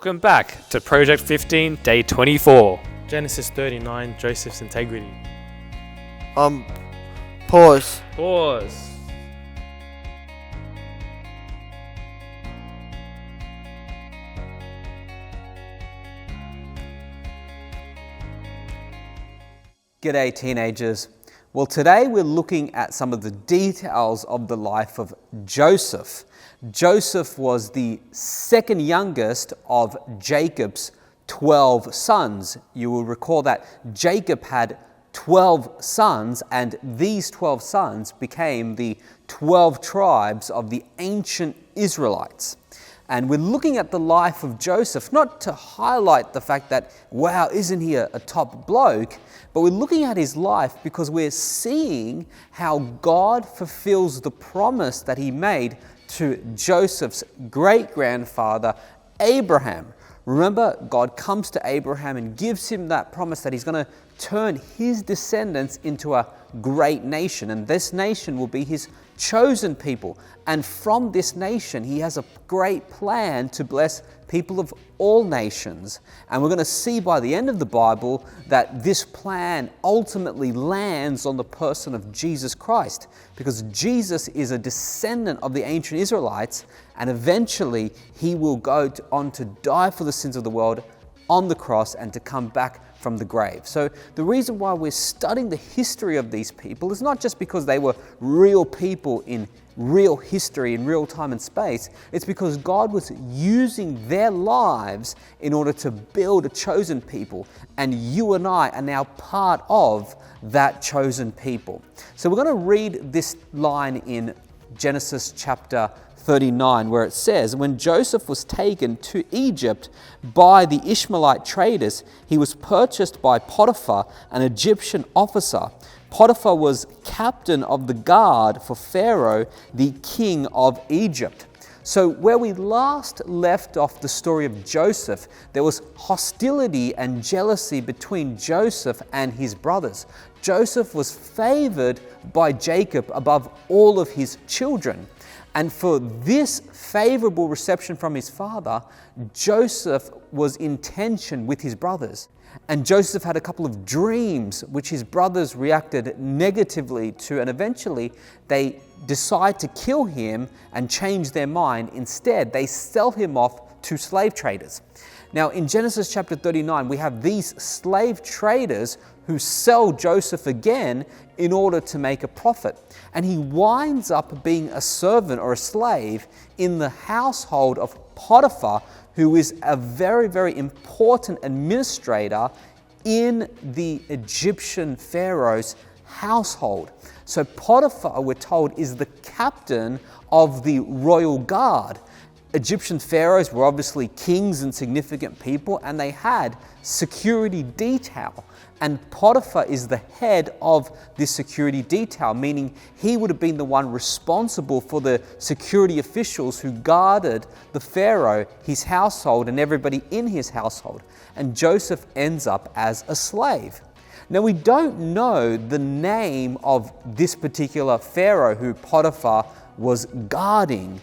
Welcome back to Project 15, Day 24. Genesis 39, Joseph's integrity. Pause. Pause. G'day teenagers. Well, today we're looking at some of the details of the life of Joseph. Joseph was the second youngest of Jacob's 12 sons. You will recall that Jacob had 12 sons, and these 12 sons became the 12 tribes of the ancient Israelites. And we're looking at the life of Joseph, not to highlight the fact that, wow, isn't he a top bloke? But we're looking at his life because we're seeing how God fulfills the promise that he made to Joseph's great-grandfather, Abraham. Remember, God comes to Abraham and gives him that promise that he's going to turn his descendants into a great nation, and this nation will be his chosen people. And from this nation, he has a great plan to bless people of all nations. And we're going to see by the end of the Bible that this plan ultimately lands on the person of Jesus Christ, because Jesus is a descendant of the ancient Israelites, and eventually he will go on to die for the sins of the world on the cross and to come back from the grave. So the reason why we're studying the history of these people is not just because they were real people in real history, in real time and space. It's because God was using their lives in order to build a chosen people. And you and I are now part of that chosen people. So we're going to read this line in Genesis chapter 39, where it says, "When Joseph was taken to Egypt by the Ishmaelite traders, he was purchased by Potiphar, an Egyptian officer. Potiphar was captain of the guard for Pharaoh, the king of Egypt." So where we last left off the story of Joseph, there was hostility and jealousy between Joseph and his brothers. Joseph was favored by Jacob above all of his children. And for this favorable reception from his father, Joseph was in tension with his brothers. And Joseph had a couple of dreams which his brothers reacted negatively to, and eventually they decide to kill him and change their mind. Instead, they sell him off to slave traders. Now, in Genesis chapter 39, we have these slave traders who sell Joseph again in order to make a profit. And he winds up being a servant or a slave in the household of Potiphar, who is a very, very important administrator in the Egyptian Pharaoh's household. So Potiphar, we're told, is the captain of the royal guard. Egyptian pharaohs were obviously kings and significant people, and they had security detail. And Potiphar is the head of this security detail, meaning he would have been the one responsible for the security officials who guarded the pharaoh, his household, and everybody in his household. And Joseph ends up as a slave. Now, we don't know the name of this particular pharaoh who Potiphar was guarding.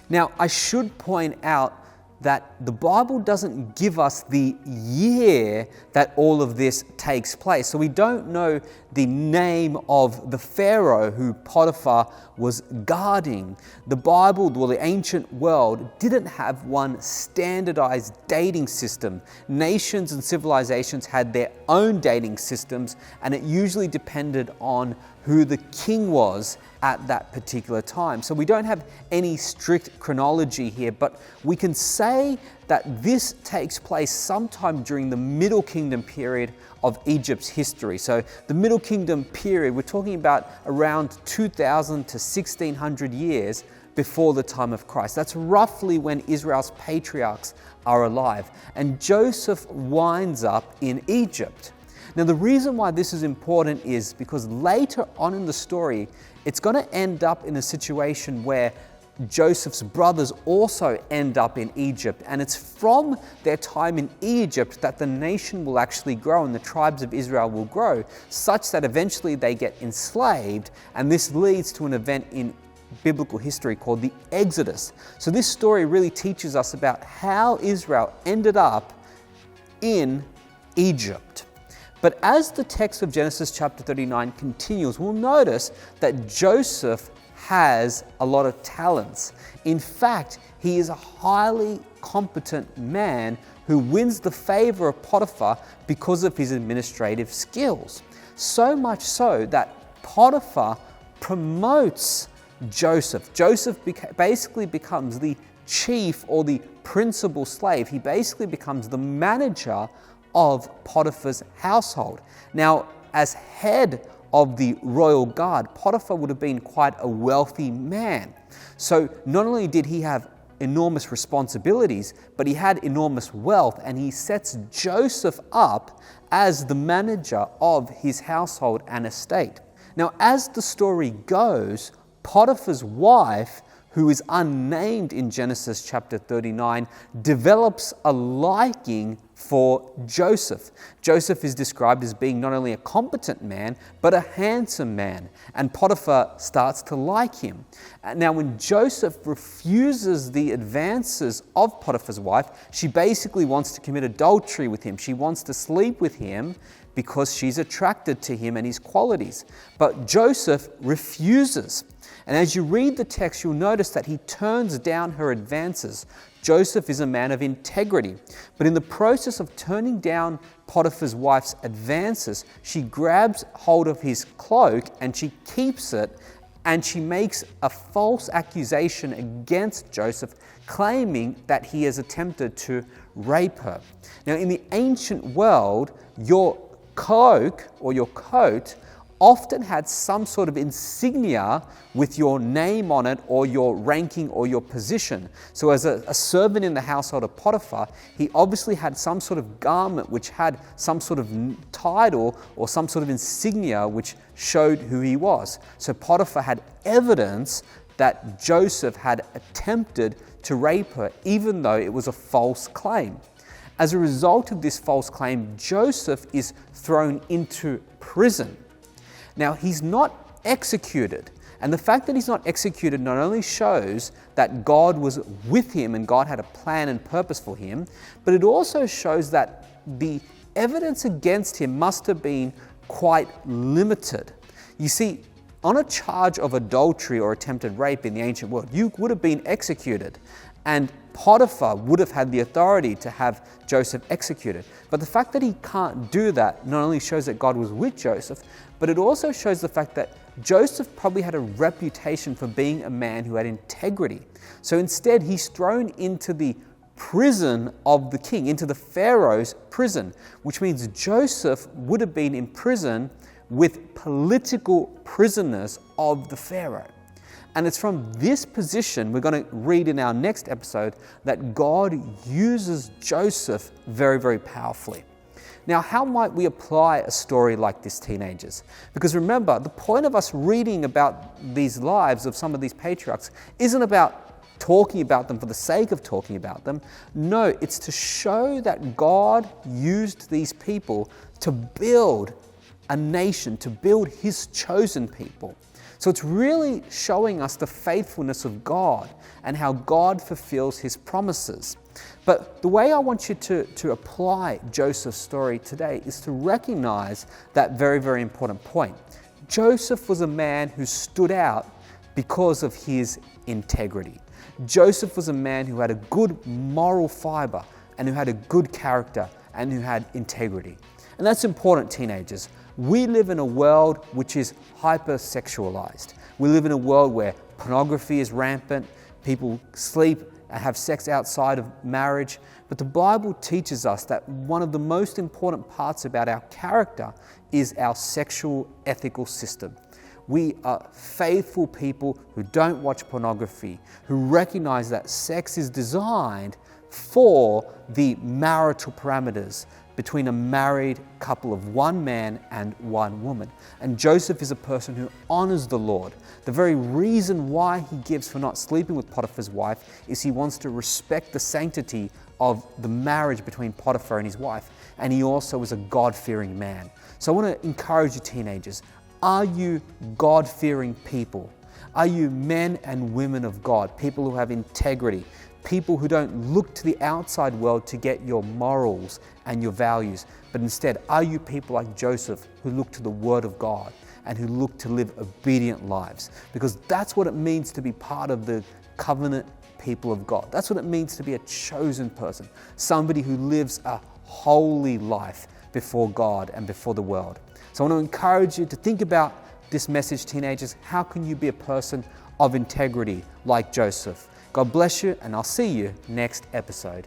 Now, I should point out that the Bible doesn't give us the year that all of this takes place. So we don't know the name of the Pharaoh who Potiphar was guarding. The Bible, or the ancient world, didn't have one standardized dating system. Nations and civilizations had their own dating systems, and it usually depended on who the king was at that particular time. So we don't have any strict chronology here, but we can say that this takes place sometime during the Middle Kingdom period of Egypt's history. So the Middle Kingdom period, we're talking about around 2000 to 1600 years before the time of Christ. That's roughly when Israel's patriarchs are alive. And Joseph winds up in Egypt. Now, the reason why this is important is because later on in the story, it's going to end up in a situation where Joseph's brothers also end up in Egypt. And it's from their time in Egypt that the nation will actually grow and the tribes of Israel will grow, such that eventually they get enslaved. And this leads to an event in biblical history called the Exodus. So this story really teaches us about how Israel ended up in Egypt. But as the text of Genesis chapter 39 continues, we'll notice that Joseph has a lot of talents. In fact, he is a highly competent man who wins the favor of Potiphar because of his administrative skills. So much so that Potiphar promotes Joseph. Joseph basically becomes the chief or the principal slave. He basically becomes the manager of Potiphar's household. Now, as head of the royal guard, Potiphar would have been quite a wealthy man. So not only did he have enormous responsibilities, but he had enormous wealth, and he sets Joseph up as the manager of his household and estate. Now, as the story goes, Potiphar's wife, who is unnamed in Genesis chapter 39, develops a liking for Joseph. Joseph is described as being not only a competent man, but a handsome man, and Potiphar starts to like him. Now, when Joseph refuses the advances of Potiphar's wife, she basically wants to commit adultery with him. She wants to sleep with him because she's attracted to him and his qualities. But Joseph refuses. And as you read the text, you'll notice that he turns down her advances. Joseph is a man of integrity. But in the process of turning down Potiphar's wife's advances, she grabs hold of his cloak and she keeps it, and she makes a false accusation against Joseph, claiming that he has attempted to rape her. Now, in the ancient world, your cloak or your coat often had some sort of insignia with your name on it, or your ranking or your position. So as a servant in the household of Potiphar, he obviously had some sort of garment which had some sort of title or some sort of insignia which showed who he was. So Potiphar had evidence that Joseph had attempted to rape her, even though it was a false claim. As a result of this false claim, Joseph is thrown into prison. Now, he's not executed. And the fact that he's not executed not only shows that God was with him and God had a plan and purpose for him, but it also shows that the evidence against him must have been quite limited. You see, on a charge of adultery or attempted rape in the ancient world, you would have been executed. And Potiphar would have had the authority to have Joseph executed. But the fact that he can't do that not only shows that God was with Joseph, but it also shows the fact that Joseph probably had a reputation for being a man who had integrity. So instead, he's thrown into the prison of the king, into the Pharaoh's prison, which means Joseph would have been in prison with political prisoners of the Pharaoh. And it's from this position, we're going to read in our next episode, that God uses Joseph very, very powerfully. Now, how might we apply a story like this, teenagers? Because remember, the point of us reading about these lives of some of these patriarchs isn't about talking about them for the sake of talking about them. No, it's to show that God used these people to build a nation, to build His chosen people. So it's really showing us the faithfulness of God and how God fulfills His promises. But the way I want you to apply Joseph's story today is to recognize that very, very important point. Joseph was a man who stood out because of his integrity. Joseph was a man who had a good moral fiber and who had a good character and who had integrity. And that's important, teenagers. We live in a world which is hypersexualized. We live in a world where pornography is rampant, people sleep and have sex outside of marriage. But the Bible teaches us that one of the most important parts about our character is our sexual ethical system. We are faithful people who don't watch pornography, who recognize that sex is designed for the marital parameters between a married couple of one man and one woman. And Joseph is a person who honors the Lord. The very reason why he gives for not sleeping with Potiphar's wife is he wants to respect the sanctity of the marriage between Potiphar and his wife. And he also is a God-fearing man. So I want to encourage you, teenagers, are you God-fearing people? Are you men and women of God, people who have integrity, people who don't look to the outside world to get your morals and your values, but instead, are you people like Joseph who look to the Word of God and who look to live obedient lives? Because that's what it means to be part of the covenant people of God. That's what it means to be a chosen person, somebody who lives a holy life before God and before the world. So I want to encourage you to think about this message, teenagers. How can you be a person of integrity like Joseph? God bless you, and I'll see you next episode.